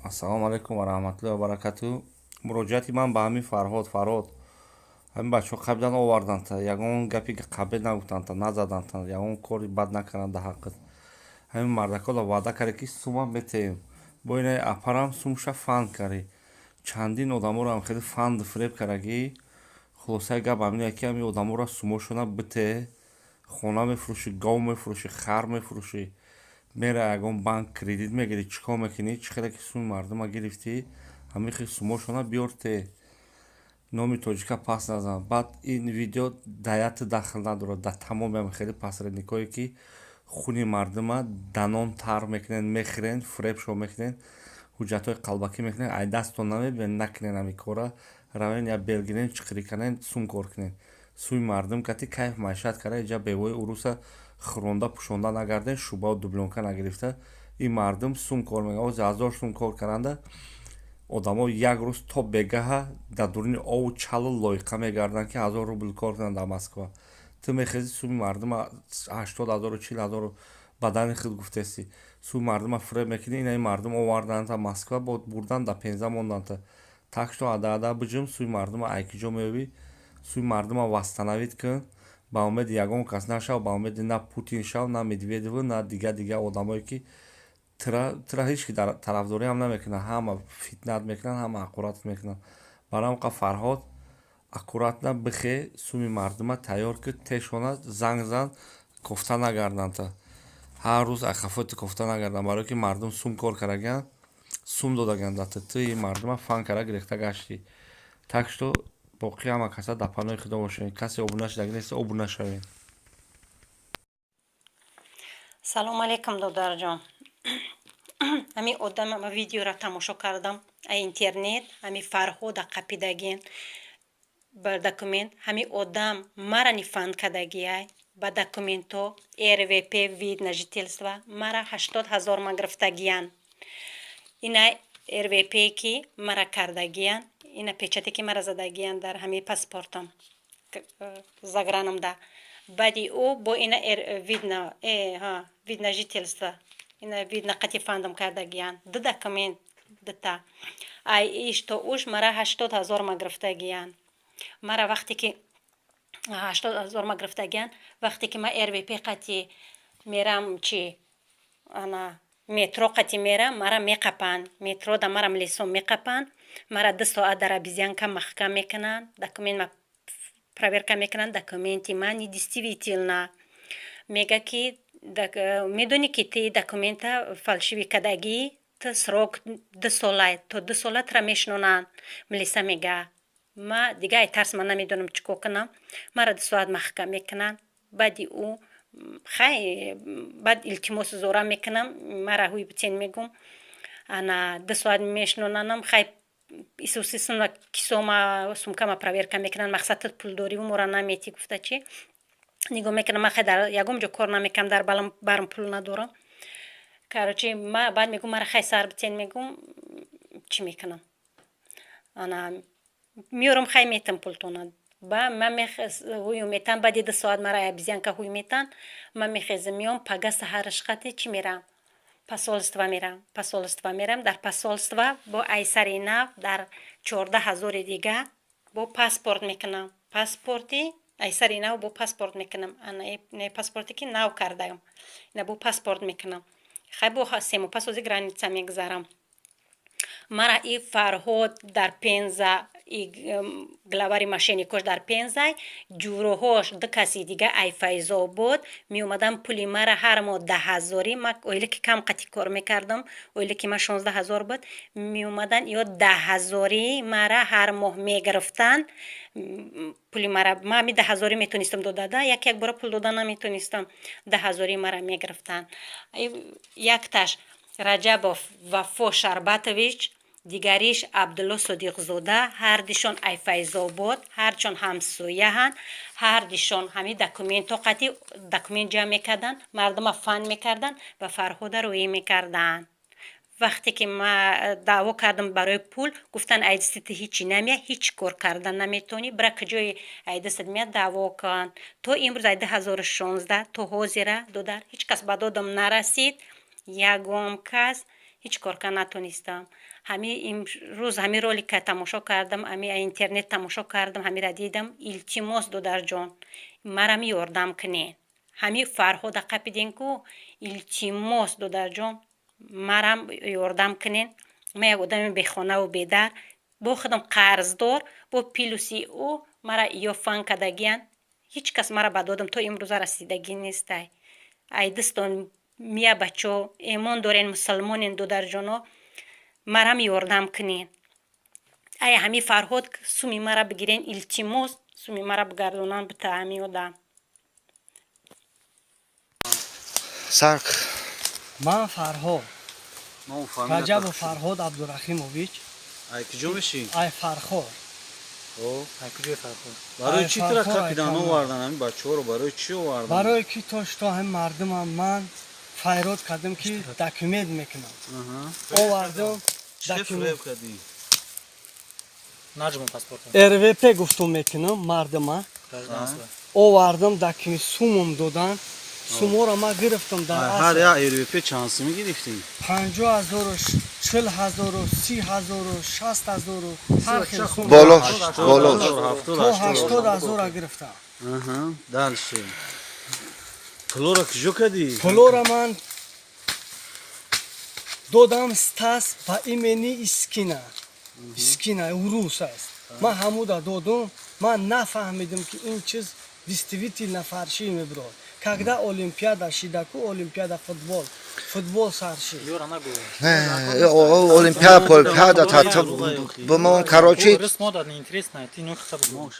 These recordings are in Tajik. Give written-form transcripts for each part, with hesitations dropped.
ассалому алайкум ва раҳматуллоҳи ва баракатуҳ. муроҷиати ман ба ҳамин Фарҳод ҳамин бачаҳо қабдан оварданд, ягон гапи қабил нагуфтанд, назаданд, ягон кори бад накарданд ҳаққит. ҳамин мардакола ваъда кард ки сума метеҳем, бо инаи апарам сумша фанд карӣ. Чандин одаморо хеле фанду фиреб карагӣ. хулосаи гап ҳамин ки ҳамин одаморо сумошона битеҳ, хона мефурӯшӣ, гов мефурӯшӣ, хар мефурӯшӣ, мера ягон банк кредит мегирӣ, чӣ кор мекунӣ? Чӣ хеле ки суми мардума гирифтӣ, ҳамин хел сумошона биёр те, номи тоҷика пас назан. Баъд ин видео даят дахл надорад дар тамоми ҳамин хеле пасренникое ки хуни мардума данон тар мекунен, мехӯрен, фиребшон мекунен, ҳуҷҷатҳои қалбакӣ мекунен, ай дастон намебинен, накунен ҳамин кора, равен я белгирен, чиқирӣ канен, сум кор кунен. Суми мардум кати кайф маишат кара, инҷа бевои уруса хӯронда пӯшонда нагарден, шӯбаву дублёнка нагирифта. ин мардум сум кор мекунад. ози 1000 сум кор каранда одамо як рӯз то бегаҳа дар дурини ову чалу лойқа мегарданд ки 1000 рубл кор кунанд дар Москва. ту мехезӣ суми мардума 80 000 40 000 бадани худ гуфтесӣ. суми мардума фиреб мекунӣ. ин мардум оварданд Москва, бурданд дар пенза монданд. так что ада биҷум суми мардума айкиҷо меёбӣ, суми мардума вастанавид кун. ба умеди ягон кас нашав, ба умеди на Путин шав, на Медведеву, на дига одамое ки тира ҳеч ки тарафдорӣ ҳам намекунад. ҳама фитнат мекунанд, ҳама ақуратат мекунанд. барам қа Фарҳод аккуратна бихе, суми мардума тайёр кун, тешона занг зан, кофта нагарданд. ҳар рӯз айхафоти кофта нагарданд, барое ки мардум сум кор караганд, сум додаганд. ту ин мардума фан кара гирифта гаштӣ. так что боқӣ ҳама каса дар паноҳи худо бошед. касе обуна шудагӣ нест, обуна шавед. салому алайкум додарҷон. ҳамин одам ама видеоро тамошо кардам а интернет, ҳамин Фарҳода қапидагин ба документ, ҳамин одам мара нифанд кадагиай ба документо РВП вид на жительство мара 80 000 ма гирифтагиян. ина РВП ки мара кардагиян, ина печате ки мара задагиян дар ҳамин паспортам загранамда. баъди ӯ бо ина вид на жительство, ина вид на қати фандам кардагиян. ду документ дита. ай иш то уш мара 80 000 ма гирифтагиян. мара вақте ки 80 000 ма гирифтагиян, вақте ки ма РВП қати мерам чи ана метро қати мерам, мара меқапан, метро да марам лесон меқапан, мара 2 соат дар обезьянка маҳкам мекунанд, документ ма проверка мекунанд, документи ма недействительна. мега ки медони ки ти документа фалшиви кадагӣ, ту срок 2 сола, то 2 сола тра мешунонанд. милиса мега ма дига ай тарс, ман намедонам чӣ кор кунам. мара 2 соат маҳкам мекунанд. баъди ӯ хай баъд илтимоси зора мекунам, мара ҳуи бутен мегум, ана 2 соат мешунонанам. хай исусисна кисома сумкама проверка мекунанд, мақсад пулдориву мора наметӣ, гуфта чи нигоҳ мекунам. ман хай дар ягон ҷо кор намекунам, дар барм пул надорам. короче ма баъд мегум мара хай сар бутен, мегум чӣ мекунам, ана миёрам хай метам пултона. ба ман ҳуй метам, баъди 2 соат мара обезьянка ҳуй метан, ман мехезам миём пага саҳараш қате чӣ мерам, посольство мерам. дар посольство бо айсари нав дар 14 000 дига бо паспорт мекунам. паспорти айсари нав бо паспорт мекунам. ана паспорте ки нав кардам, ина бо паспорт мекунам. хай бо семопас ози граница мегзарам. мара и Фарҳод дар Пенза, главари мошенникош дар Пензай, ҷуроҳош 2 каси дига ай Файзобод меомадан пули мара ҳар моҳ 10 000. ма оиле ки кам қати кор мекардам, оиле ки ма 16 000 буд, меомадан ё 10 000 мара ҳар моҳ мегирифтанд. пули мара ма ҳами 10 000 метонистам додада, як бора пул дода наметонистам. 10 000 мара мегирифтанд. якташ Раҷабов Вафо Шарбатович, дигариш Абдулло Содиқзода, ҳардишон ай Файзобод, ҳарчон ҳамсояҳанд. ҳардишон ҳамин документҳо қати документ ҷамъ мекарданд, мардума фанд мекарданд ва Фарҳода роӣ мекарданд. вақте ки ма даъво кардам барои пул, гуфтанд айдистити ҳичи намеяд, ҳич кор кардан наметавонӣ, бира куҷои айдистит меяд даъво кан. то имрӯз ай 2016 то ҳозира додар ҳеч кас ба додам нарасид. ягон кас هیچ کار که نتونستم. همین امروز همین رولی که تماشا کردم، همین اینترنت تماشا کردم، همین را دیدم. التماس دودر جان مرا می یاردم کنین. همین فرهاد قپیدین کو التماس دودر جان مرا یاردم کنین. من یک آدم بیخانه و بیدر با خودم قرضدار با پیلوسی او مرا یافن کدگیان. هیچ کس مرا به دادم تا امروز رسیدگی نیست. ای دستان میا بچه ایمان دارین مسلمانین دودر جانا مرا یاردم کنین. ای همین فرهاد سومی مرا بگیرین التماس سومی مرا بگردونن به تعمی آدم. سرک من فرهاد ما فهمیدم رجب فرهاد عبدالرحیموویچ ای کجا میشی؟ ای فرخور او کجای فرخور برای چی ترا فرخور کپیدان ایتام. آوردن همین بچه‌ها رو برای چی آوردن؟ برای کی تو هم مردمم من فیراد کردم که داکیومنت میکنم آوردم چه داکیومنت فریب کردی؟ نجم پاسپورت РВП گفتم میکنم مردم آوردم داکیومنت سومم دادن سومو را ما گرفتم در هر اصل یا ایروپی چانسی میگرفتیم 50,000 و 40,000 30,000 و 60,000 هر خیلی سوم بالا تا بالا 80,000 گرفتم دالشه پلورا کجا کردی؟ پلورا من دادم ستاس با ایمنی اسکینا روس است من همودا دادم من نفهمیدم که این چیز دیستیویتی نفرشی میبرد когда олимпиада шидаку олимпиада футбол сарши Юра нагу. олимпиада та бо карочи Рис мода неинтересная, ты не хотел бы.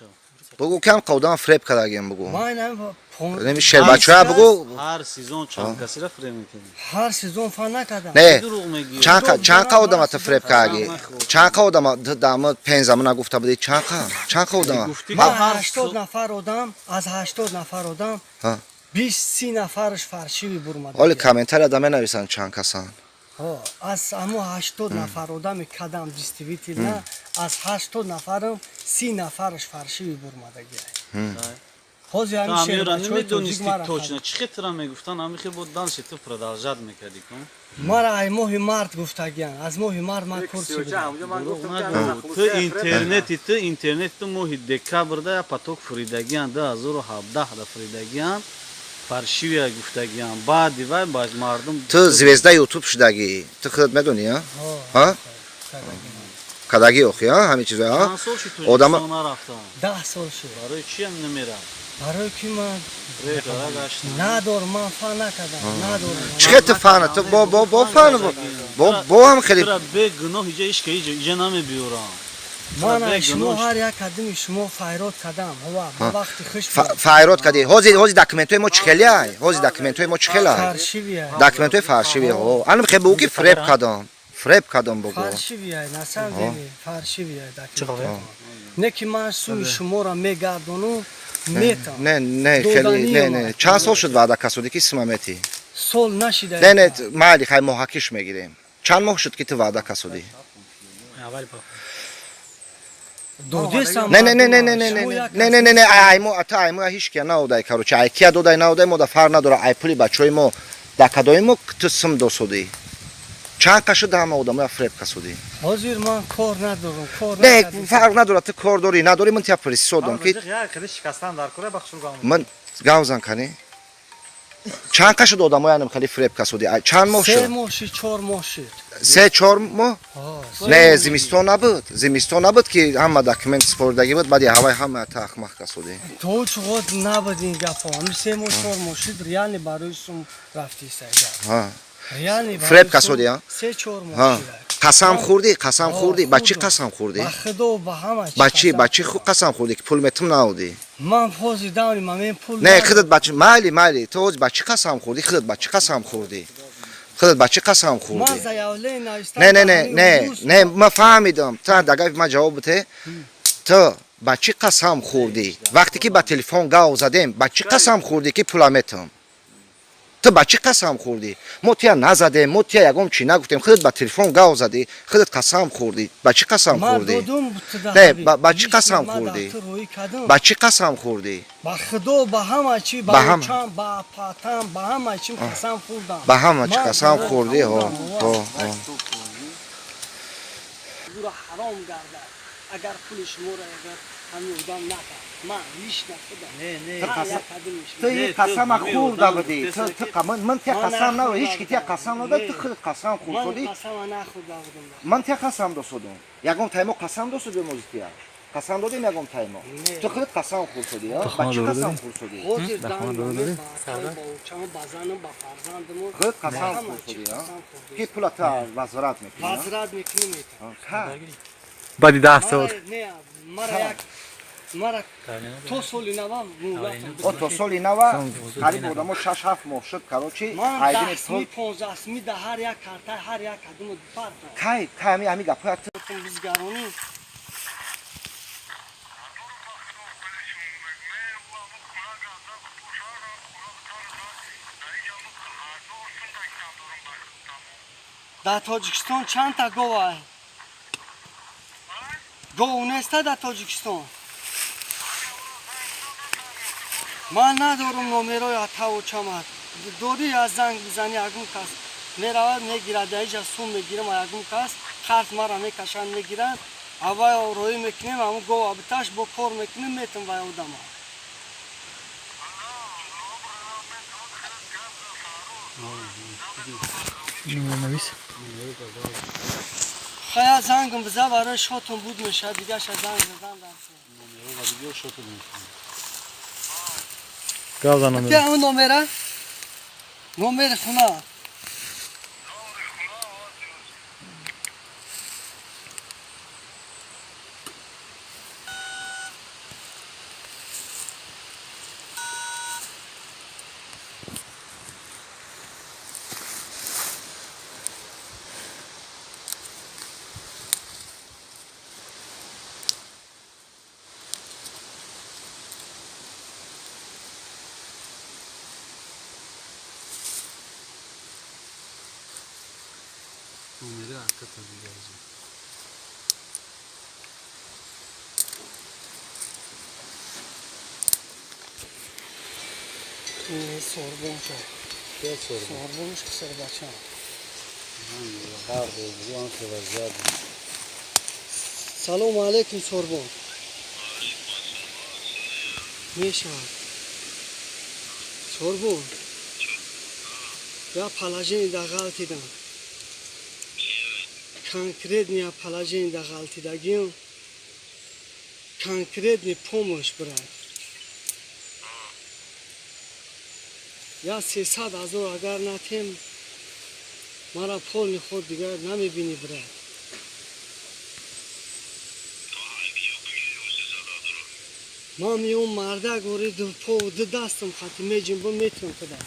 بگو کم قودان فریب کردگیم بگو من نمی شیر بچه ها بگو هر سیزون چند کسی را فریب میکنی؟ هر سیزون فن نکردم نه دروغ میگی چند قودم ات فریب کردی چند قودم داماد 5 زمان نگفته بودی چند قودم گفتی من که هر 80 نفر آدم از 80 نفر آدم 20-30 نفرش فرشی برمده حالی کامنتر ادامه نویسن چند کسان از همو 80 نفر آدم کدام دیستیویتی نه از 80 نفرم 30 نفرش فرشی برمده گیره خوزی تو همیشه همیرا بچه های توجیک نمیدونستی مرا точно چی خطرا میگفتن همی خیلی بود دانشی تو продолжать میکردی کن مرا ای ماهی مرد گفته گیان از ماهی مرد من کرسی بودم تو اینترنت تو ماهی دکابرده یا پاتوک فریدگیان 2017 دا فریدگیان فرشیویا گفتگیان بعدی و باز مردم تو زوزده یوتیوب شدگی تو خودت میدونی ها کدگی اوخی ها همین چیزا ها آدم 10 سال شد برای چی هم نمیرم برای که من ریتارا گشتم ندار من فن نکردم ندارم چه اتفاقی تو با فن با هم خیلی ترا به گناه هیچ ایش که هیچ نمی بیورم من شما هر یک کدوم شما فیراد کدم هوا با وقتی خوش فایرات کردی هوزی داکیومنتوی ما چخلی ای هوزی داکیومنتوی ما چخلی ای فرشی بیای داکیومنتوی فرشی ها الان خیلی بگو که فریب کدام بگو فرشی بیای نسل دینی فرشی بیای داکیومنت نه که من سوی شما را میگردونم میتم نه خیلی نه چند سال شد وعده کسودی که سمامتی سال نشیده نه مالی خیلی محاکش میگیریم چند ماه شد که تو وعده کسودی اول با نه ایمو اتا ایمو هیچ کی ناودای کارو چای کی دودای ناودای مو دفر نداره ای پولی بچوی مو دکدای مو تسم دوسودی چند کشو دام آدم فریب کسودی حاضر من کار ندارم نه فرق نداره تو کار داری نداری من تیا پلیس سودم که یا کدی شکستن در کوره بخشو گام من گاوزن کنی چند کشو دادم یعنی خیلی فریب کسودی چند ماه 3 شد ماه 4 ماه شد 3-4 ماه نه زمستون نبود که همه داکیومنت سپردگی بود بعد هوای همه تخمخ کسودی تو چقدر نبودین گفا همین 3 ماه 4 ماه شد ریالی برای سوم رفتی سایدا ریالی فریب کسودی ها 3-4 ماه شد قسم خوردی بچی قسم خوردی با خدا و با همه بچی خود قسم خوردی که پول متم ناودی من فوزی داونی من پول نه خودت بچی مالی تو بچی قسم خوردی خودت بچی قسم خوردی من زیاوله نایستم نه ما فهمیدم تا دقیق ما جواب بده تو بچی قسم خوردی وقتی که با تلفن گاو زدیم بچی قسم خوردی که پولمتم تو با چی قسم خوردی؟ ما تیا نزده، ما تیا یکم چی نگفتیم، خودت با تلفن گاو زدی، خودت قسم خوردی. با چی قسم ما خوردی؟ دادم نه با چی قسم خوردی؟ روی کدم با چی قسم خوردی؟ با خدا با همه چی با چم با پاتم با همه چی قسم خوردم با همه چی قسم خوردی ها. زور حرام گردد اگر پول شما را اگر همین ادام نکرد من هیچ نکردم تو این قسم خورده بودی. من تیا قسم نو هیچ کی تیا قسم نداد. تو خود قسم خوردی. من قسم نخورده بودم. من تیا قسم دادم. یکم تایمو قسم دادم موزتیا. قسم دادیم یکم تایمو. تو خود قسم خوردی ها. با چی قسم خوردی؟ خودت دادم با چم بازانم با فرزندم خود قسم خوردی ها. کی پول تا وزارت میکنی؟ وزارت میکنی Badi 10 saat. نه مرا تو سالی نوام او تو سالی نوا قریب بودم 6 7 ماه شد کاروچی من ایدین 10 15 می ده هر یک کارت هر یک کدوم فرق کای امی گپات بزگارانی در تاجیکستان چند تا گاو است؟ گاو نیست در تاجیکستان؟ من ندارم نمرای تا و چمد دوری از زنگ بزنی اگم کس میرود میگیرد اینجا سوم میگیرم اگم کس خرط مرا میکشن میگیرن اوای روی میکنیم همون گاو آبتاش با کار میکنیم میتونم وای اودم خیلی زنگم بزن برای شاتون بود میشه دیگه زنگ بزن Gavdan بیا اون نمره نمره خونه نمره حتی تا دیگه این سوربون شد چه سوربون؟ سوربونش کسر بچه سلام علیکم سوربون میشم سوربون یا پلاجین دا غلطی دم конкретния положение да галтидагим конкретный помощь брать. Я 300 000 агар натем мара полни ход дигар намебини брат. Ман миём марда гори ду по ду дастам хати меҷим бо метавам када.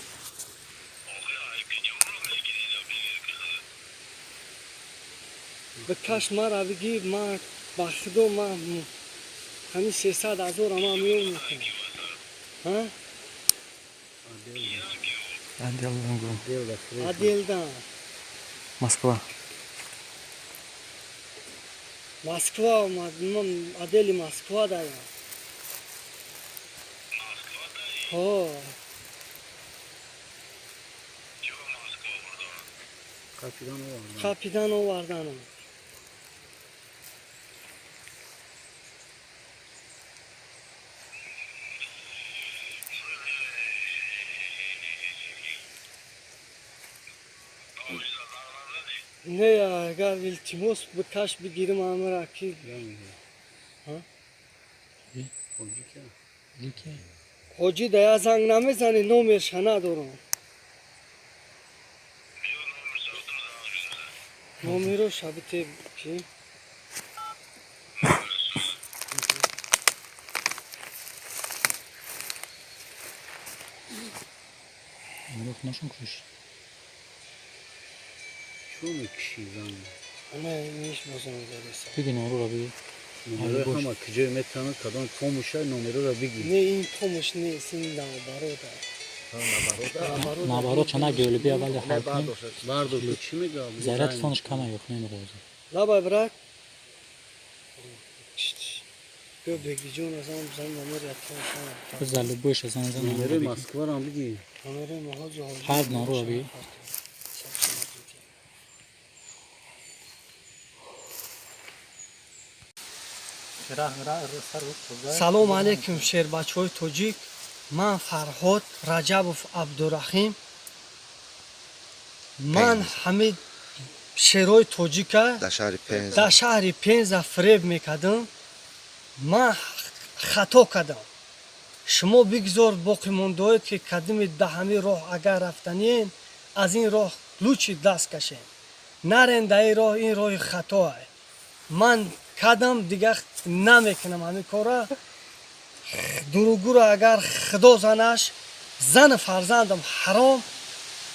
بکش مرا بگی من با خدا من همین 300 000 ما میون میکنم ها عدیلدان Moskva. Moskva من عدیل Moskva دایم ها کاپیتان آوردنم نه اگر التماس بکش بگیرم امر کی ها حاجی دیا زنگ نمیزنی نمرش ندارم نمرو شبته کی چون کشیدن نه نیش بازم درست Bugün olur abi. نمره همه کجای میتونه کدام پومشه نمره را بگی نه این پومش نیست این برادر наоборот чана гёли бия вале نه халкин бардошта чӣ мегӯяд зарядатонаш кама ёк немеғоза Лабай брак. Бё бегиҷон азам зам номер яктан. зали бош азан номери москварам бигӣ Номер маҳоҷо. ҳар нору аби Салом алейкум шербачҳои тоҷик. Ман Фарҳод Раҷабов Абдурахим. Ман ҳамид шерои тоҷика در شهر پنز дар шаҳри Пенза фреб мекардам. Ман хато кардам. Шумо бигзор боқӣ мондоед ки кадими даҳами роҳ агар рафтанien аз ин роҳ лучи даст кашем. Нарен дар ин роҳ, ин роҳи хатоае. Ман кардам дигар намекунам ҳамин кора. Дуругуро агар худо занаш, зани фарзандам ҳаром,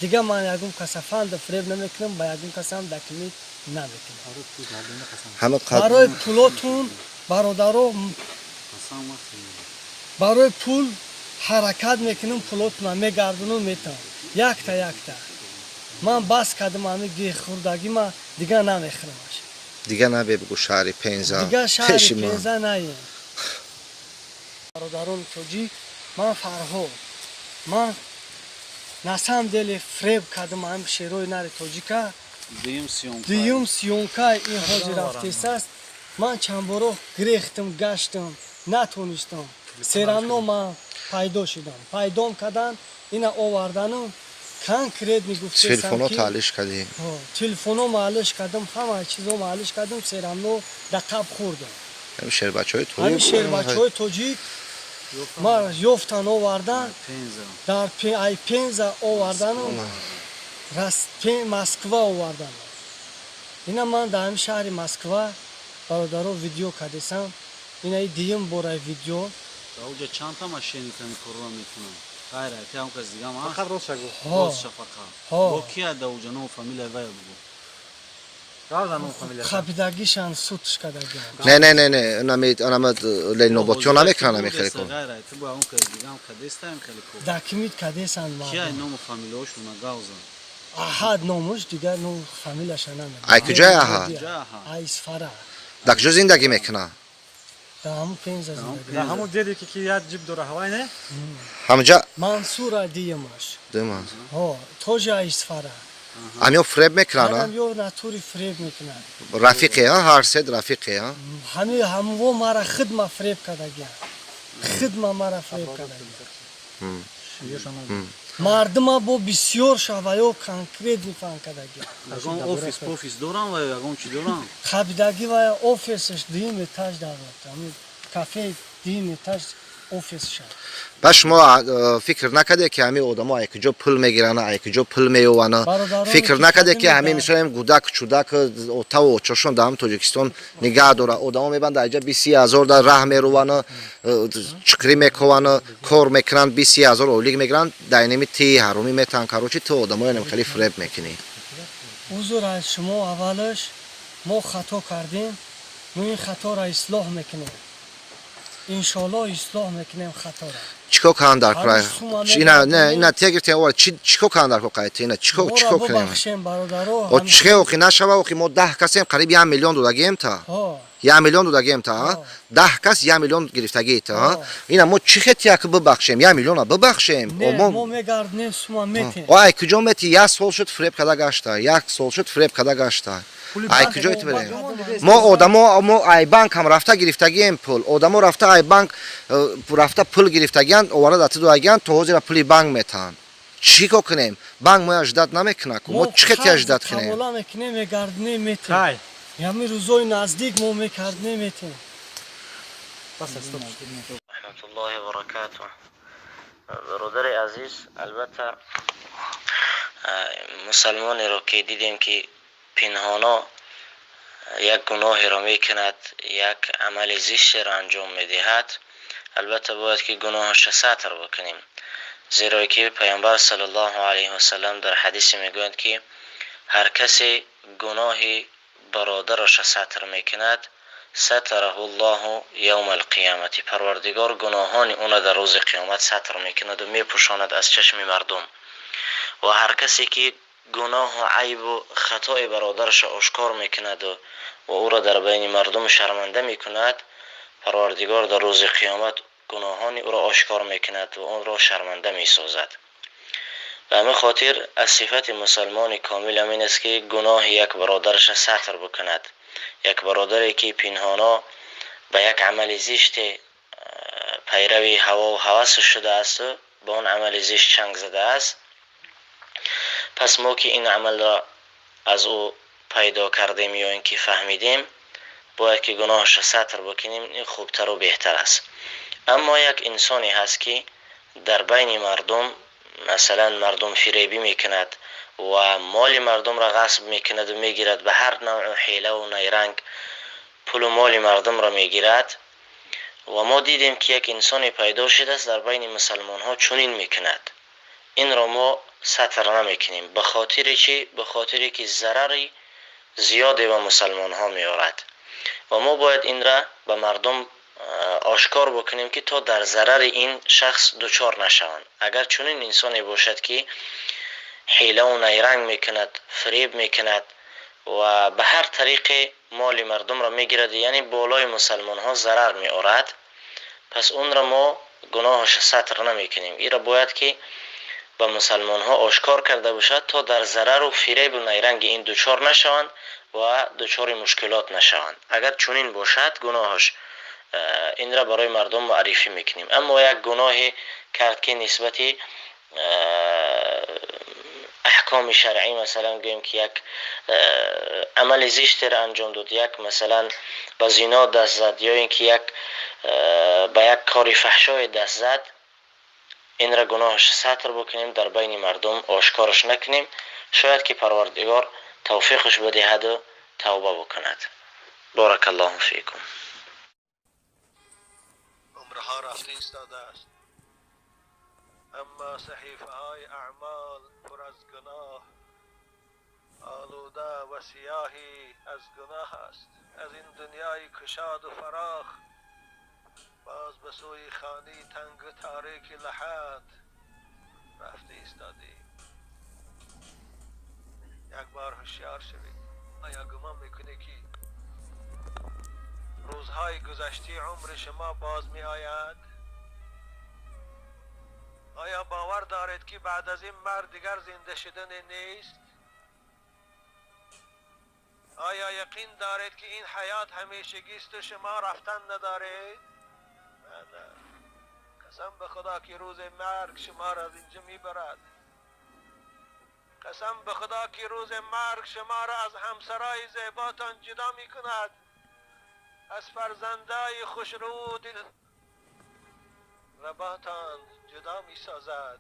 дигар ман ягон каса фанда фреб намекунам, ба ягон касам дакумент намекунам. همه قد барои пулотун бародаро барои пул ҳаракат мекунам, пулотуна мегардунам метам. Якта. Ман бас кардам ҳамин гӯҳхӯрдагима дигар намехӯрамаш. دیگه نبی بگو شهر پنزا дигар шаҳри پشیمان. Пенза наем. бародарони тоҷик, ман Фарҳод. Ман на самом деле фреб кардам ҳамин шерои нари тоҷика. дуюм сиёнка ин ҳозир рафтест. Ман чандборо гирехтам, гаштам, натонистам. Серамно ман пайдо шудам. Пайдом кардан, ина оварданам. Конкрет мегуфтестам تلفن ки تعلیش کردی телефоно маълиш кардам, ҳама чизо маълиш кардам. Серамно да қаб хӯрдам. همین بچه های ҳамин توی шербачаҳои тоҷик ма ёфтан овардан, дар ай Пенза оварданам, Москва оварданам. ина ман дар ҳамин шаҳри Москва бародаро видео кардесам. ина дуюм бораи видео. даоҷа чандта машинитани корро мекунам хайра ти ҳам кас дигам аст фақат рост шагу ростша фақат ҳо. бо кия даоҷа nom фамилия вая бугу правда ну фамилия хабидагишан сутш кардагиам. نه اونم لینوباتی ها نمیکنن همین خیلی کن хайра ти бо ҳам кас дигам кадестаем хеле ко дакумент кардесан кия nom фамилияошуна гаузан аҳад номуш дигар ну фамилияша намедонам. ай куҷай аҳад? ай Исфара. در کجا زندگی میکنن дар ҳамун Пенза да зиндагӣ. ҳамон деди ки як ҷиб дора ҳавай не همونجا Мансура диямаш. دیمان ҳо тоҷа Исфара. همین فریب میکنن ҳамам ё натури фреб мекунад. رفیقی ها هر سه رفیقی ها ҳамво мара хидма фреб кардагиам. хидма мара фреб кардагиам. мардума бо бисёр шаваё конкрет мифаҳм кардагиам. ягон офис дорам ва ягон чӣ дорам хабидаги ва офисаш дуюм этаж давлат. ҳамин кафе дуюм этаж офисша. پس شما فکر نکرده که همین آدما ای کجا پول میگیرن ای کجا پول میوانه برادران فکر که نکرده خدمت که همین دارن. مثلا گودک چودک اوتا و چشون دام تاجیکستان نگاه داره آدما میبند اینجا 20000 در راه میروانه چکری میکنن کار میکنن 20000 اولیگ میگیرن در نمی تی حرومی میتن کاروچی تو آدما اینم خیلی فریب میکنی ҳузур аз шумо аввалаш мо хато кардем. мо ин хаторо ислоҳ мекунем. иншоаллоҳ ислоҳ мекунем хаторо. چیکار کنن در کرای شما اینا نه می‌دونید. اینا تیگرتی اول چیکار کنن در کرای اینا چیکار моро کنیم бубахшем бародаро. او چیکار اوکی نشوا اوکی ما 10 کسیم قریب 1 میلیون دادگیم تا ҳо 1 میلیون دادگیم تا 10 کس 1 میلیون گرفتگی تا اینا ما چی خطی که ببخشیم 1 میلیون رو ببخشیم не мо ما мегарднем сума метем. ای کجا میتی یک سال شد فریب کدا گشته یک سال شد فریب کدا گشته ای کجا ایت بریم ما آدما ما ای بانک هم رفته گرفتگیم پول آدما رفته ای بانک رفته پول گرفتگیان اوارد ات دوگیان تو حاضر پولی بانک میتن چی کنیم بانک ما اجداد نمیکنه ما چی خطی اجداد کنیم қабола мекунем, мегардонем, метем. тай ҳамин рӯзои наздик мо мекардем, метем. رحمتالله و برکاته. برادر عزیز، البته مسلمانی را که دیدیم که پنهانا یک گناهی را میکند، یک عمل زشت را انجام میدهد، البته باید که گناهش ستر بکنیم، زیرا که پیامبر صلی الله علیه و سلم در حدیث میگوید که هر کسی گناه برادرش ستر میکند ستره الله یوم القیامت. پروردگار گناهان اون در روز قیامت ستر میکند و میپوشاند از چشم مردم. و هر کسی که گناه و عیب و خطای برادرش آشکار میکند و او را در بین مردم شرمنده میکند، پروردگار در روز قیامت گناهان او را آشکار میکند و اون را شرمنده میسازد. و همه خاطر از صفت مسلمان کامل همین است که گناه یک برادرش ستر بکند. یک برادری که پنهانا به یک عمل زشت پیروی هوا و هوس شده است و با اون عمل زشت چنگ زده است، پس ما که این عمل را از او پیدا کردیم یا اینکه فهمیدیم، باید که گناهش ستر بکنیم. این خوبتر و بهتر است. اما یک انسانی هست که در بین مردم مثلا مردم فریبی میکند و مال مردم را غصب میکند و میگیرد، به هر نوع حیله و نیرنگ پول و مال مردم را میگیرد. و ما دیدیم که یک انسانی پیدا شده است در بین مسلمان ها چنین میکند. این را ما ستر نمیکنیم. به خاطر چی؟ به خاطر که ضرری زیاده به مسلمان ها میارد و ما باید این را به مردم آشکار بکنیم که تا در ضرر این شخص دچار نشوند. اگر چنین انسانی باشد که حیله و نیرنگ میکند، فریب میکند و به هر طریق مال مردم را میگیرد، یعنی بالای مسلمان ها ضرر میآورد، پس اون را ما گناهش ستر نمیکنیم. این را باید که به مسلمان ها آشکار کرده باشد تا در ضرر و فریب و نیرنگ این دچار نشوند و دچار مشکلات نشوند. اگر چنین باشد گناهش این را برای مردم معرفی میکنیم. اما یک گناه کرد که نسبتی احکام شرعی، مثلا گوییم که یک عمل زشت را انجام داد، یک مثلا به زنا دست زد یا اینکه یک به یک کار فحشای دست زد، این را گناهش ستر بکنیم، در بین مردم آشکارش نکنیم. شاید که پروردگار توفیقش بدهد و توبه بکند. بارک الله فیکم. عمرها رفته ایستاده است، اما صحیفه های اعمال پر از گناه، آلوده و سیاهی از گناه است. از این دنیای کشاد و فراخ باز به سوی خانه تنگ و تاریک لحد رفته ایستادی. یک بار هوشیار شوید. آیا گمان میکنی که روزهای گذشته عمر شما باز می آید؟ آیا باور دارید که بعد از این مرگ دیگر زنده شدن نیست؟ آیا یقین دارید که این حیات همیشگی است و شما رفتن ندارید؟ نه. قسم به خدا که روز مرگ شما را از اینجا میبرد. قسم به خدا که روز مرگ شما را از همسرای زیباتان جدا میکند، از فرزندای خوشرو دل رباتان جدا می سازد.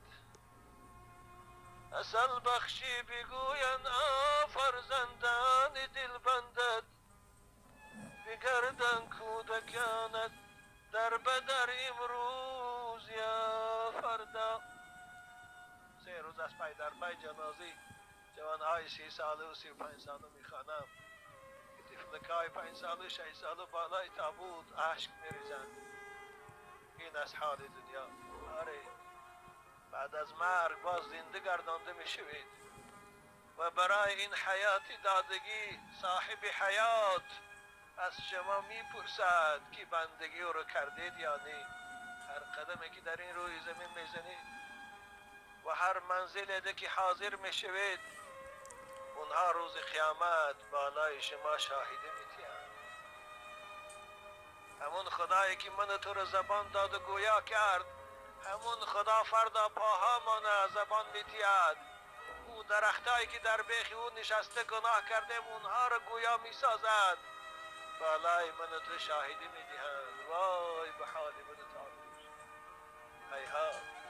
اصل بخشی بگوین فرزندان دل بندد، بگردن کودکانت در بدر امروز یا فردا. 3 روز از پی در پی جنازه جوانهای 30 ساله و 35 ساله میخوانم که طفلکای 5 ساله 6 ساله بالای تابوت اشک میریزند. این از حال دنیا. آره، بعد از مرگ باز زنده گردانده میشوید و برای این حیات دادگی صاحب حیات از شما میپرسد که بندگی او رو کردید یا نه. هر قدمی که در این روی زمین میزنید و هر منزلی که حاضر میشوید، اونها روز قیامت بالای شما شاهده میتیند. همون خدایی که من تو رو زبان داد و گویا کرد، همون خدا فردا پاهامان زبان میتید. او درختایی که در بیخ او نشسته گناه کردیم اونها رو گویا میسازد، بالای من تو شاهدی میدهند. وای به حال من تعالی. هیهات